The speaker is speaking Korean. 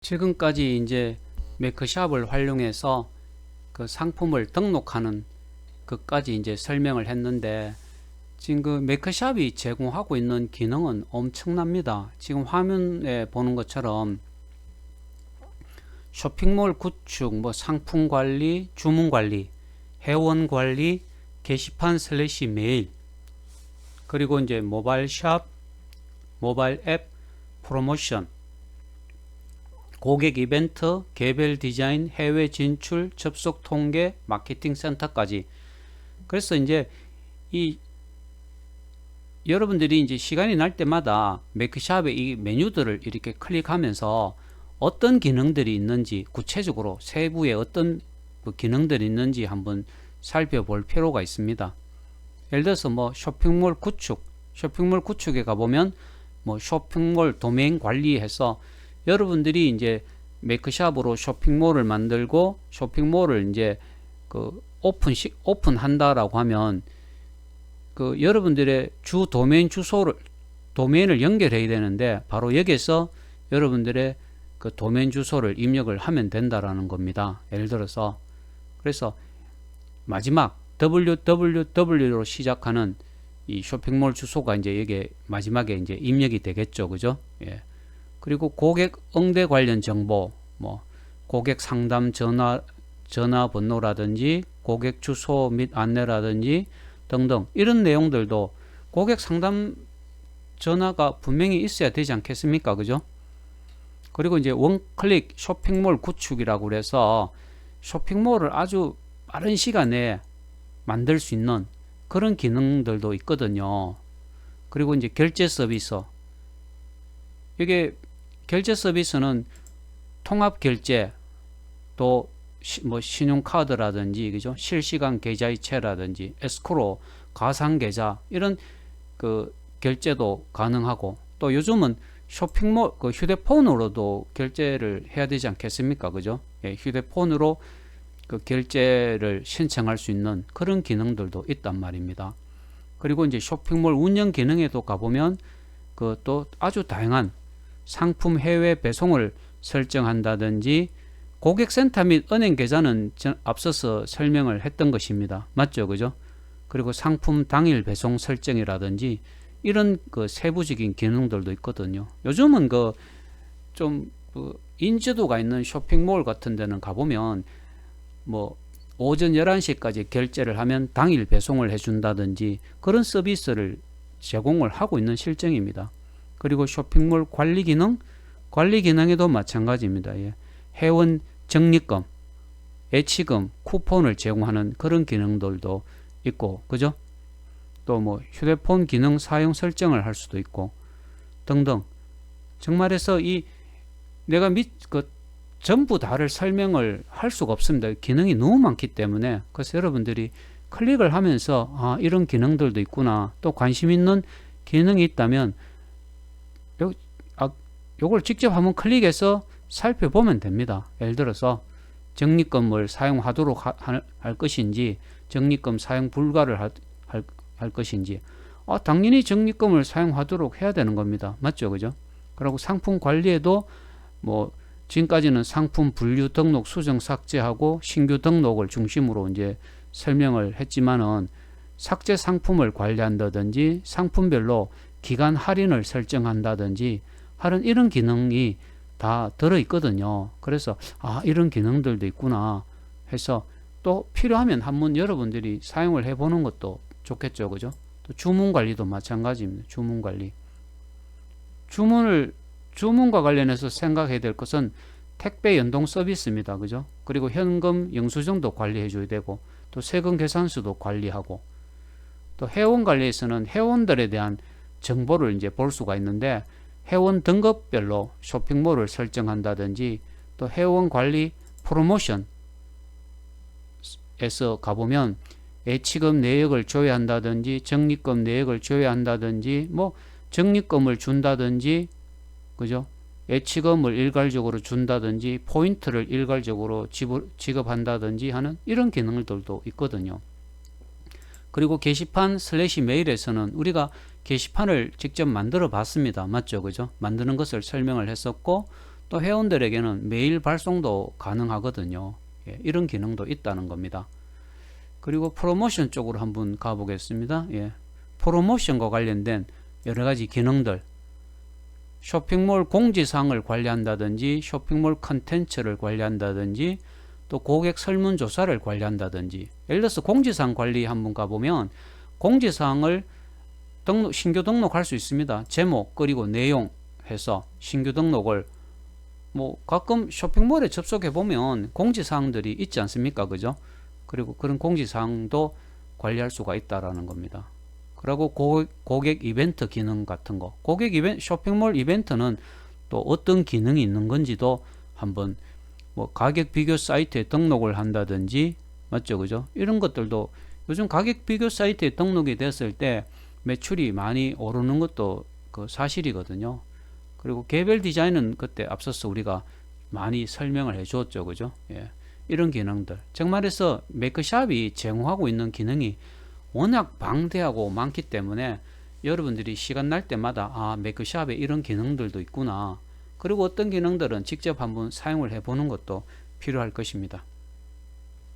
지금까지 이제 매크샵을 활용해서 그 상품을 등록하는 것까지 이제 설명을 했는데, 지금 그 매크샵이 제공하고 있는 기능은 엄청납니다. 지금 화면에 보는 것처럼 쇼핑몰 구축, 뭐 상품 관리, 주문 관리, 회원 관리, 게시판 슬래시 메일, 그리고 이제 모바일 샵, 모바일 앱, 프로모션, 고객 이벤트, 개별 디자인, 해외 진출, 접속 통계, 마케팅 센터까지. 그래서 이제 이 여러분들이 이제 시간이 날 때마다 매크샵의 이 메뉴들을 이렇게 클릭하면서 어떤 기능들이 있는지, 구체적으로 세부에 어떤 기능들이 있는지 한번 살펴볼 필요가 있습니다. 예를 들어서 뭐 쇼핑몰 구축에 가보면 뭐 쇼핑몰 도메인 관리해서 여러분들이 이제 매크샵으로 쇼핑몰을 만들고 쇼핑몰을 이제 그 오픈한다라고 하면 그 여러분들의 주 도메인을 연결해야 되는데, 바로 여기서 여러분들의 그 도메인 주소를 입력을 하면 된다라는 겁니다. 예를 들어서 그래서 마지막 www로 시작하는 이 쇼핑몰 주소가 이제 여기 마지막에 이제 입력이 되겠죠, 그죠? 예. 그리고 고객 응대 관련 정보, 뭐 고객 상담 전화번호라든지 고객 주소 및 안내라든지 등등, 이런 내용들도 고객 상담 전화가 분명히 있어야 되지 않겠습니까, 그죠? 그리고 이제 원클릭 쇼핑몰 구축이라고 그래서 쇼핑몰을 아주 빠른 시간에 만들 수 있는 그런 기능들도 있거든요. 그리고 이제 결제 서비스, 이게 결제 서비스는 통합 결제, 또 뭐 신용카드라든지, 그죠? 실시간 계좌이체라든지 에스크로, 가상 계좌, 이런 그 결제도 가능하고, 또 요즘은 쇼핑몰 그 휴대폰으로도 결제를 해야 되지 않겠습니까, 그죠? 예, 휴대폰으로 그 결제를 신청할 수 있는 그런 기능들도 있단 말입니다. 그리고 이제 쇼핑몰 운영 기능에도 가보면 그 또 아주 다양한 상품 해외 배송을 설정한다든지, 고객센터 및 은행 계좌는 앞서서 설명을 했던 것입니다. 맞죠, 그죠? 그리고 상품 당일 배송 설정이라든지 이런 그 세부적인 기능들도 있거든요. 요즘은 그 좀 인지도가 있는 쇼핑몰 같은 데는 가보면 뭐 오전 11시까지 결제를 하면 당일 배송을 해준다든지 그런 서비스를 제공을 하고 있는 실정입니다. 그리고 쇼핑몰 관리 기능에도 마찬가지입니다. 예. 회원 적립금, 예치금, 쿠폰을 제공하는 그런 기능들도 있고, 그죠? 또 뭐 휴대폰 기능 사용 설정을 할 수도 있고 등등. 정말해서 이 내가 전부 다를 설명을 할 수가 없습니다. 기능이 너무 많기 때문에. 그래서 여러분들이 클릭을 하면서 아, 이런 기능들도 있구나, 또 관심 있는 기능이 있다면 요걸 직접 한번 클릭해서 살펴보면 됩니다. 예를 들어서 적립금을 사용하도록 할 것인지, 적립금 사용 불가를 할 것인지, 당연히 적립금을 사용하도록 해야 되는 겁니다. 맞죠, 그죠? 그리고 상품 관리에도 뭐 지금까지는 상품 분류, 등록, 수정, 삭제하고 신규 등록을 중심으로 이제 설명을 했지만은, 삭제 상품을 관리한다든지 상품별로 기간 할인을 설정한다든지 하는 이런 기능이 다 들어있거든요. 그래서 이런 기능들도 있구나 해서 또 필요하면 한번 여러분들이 사용을 해보는 것도 좋겠죠, 그죠? 또 주문 관리도 마찬가지입니다. 주문 관리, 주문과 관련해서 생각해야 될 것은 택배 연동 서비스입니다, 그죠? 그리고 현금 영수증도 관리해 줘야 되고, 또 세금 계산서도 관리하고, 또 회원 관리에서는 회원들에 대한 정보를 이제 볼 수가 있는데, 회원 등급별로 쇼핑몰을 설정한다든지, 또 회원 관리 프로모션에서 가보면 예치금 내역을 조회한다든지, 적립금 내역을 조회한다든지, 뭐 적립금을 준다든지, 그죠? 예치금을 일괄적으로 준다든지, 포인트를 일괄적으로 지급한다든지 하는 이런 기능들도 있거든요. 그리고 게시판 슬래시 메일에서는 우리가 게시판을 직접 만들어 봤습니다. 맞죠, 그죠? 만드는 것을 설명을 했었고, 또 회원들에게는 메일 발송도 가능하거든요. 예, 이런 기능도 있다는 겁니다. 그리고 프로모션 쪽으로 한번 가보겠습니다. 예, 프로모션과 관련된 여러 가지 기능들, 쇼핑몰 공지사항을 관리한다든지 쇼핑몰 컨텐츠를 관리한다든지 또 고객 설문조사를 관리한다든지, 예를 들어서 공지사항 관리 한번 가보면 공지사항을 신규 등록할 수 있습니다. 제목 그리고 내용 해서 신규 등록을 가끔 쇼핑몰에 접속해 보면 공지사항들이 있지 않습니까? 그죠? 그리고 그런 공지사항도 관리할 수가 있다라는 겁니다. 그리고 고객 이벤트 기능 같은 거, 쇼핑몰 이벤트는 또 어떤 기능이 있는 건지도 한번 가격 비교 사이트에 등록을 한다든지, 맞죠? 그죠? 이런 것들도 요즘 가격 비교 사이트에 등록이 됐을 때 매출이 많이 오르는 것도 그 사실이거든요. 그리고 개별 디자인은 그때 앞서서 우리가 많이 설명을 해 주었죠. 그죠? 예. 이런 기능들. 즉 말해서 메이크샵이 제공하고 있는 기능이 워낙 방대하고 많기 때문에 여러분들이 시간 날 때마다 메이크샵에 이런 기능들도 있구나. 그리고 어떤 기능들은 직접 한번 사용을 해 보는 것도 필요할 것입니다.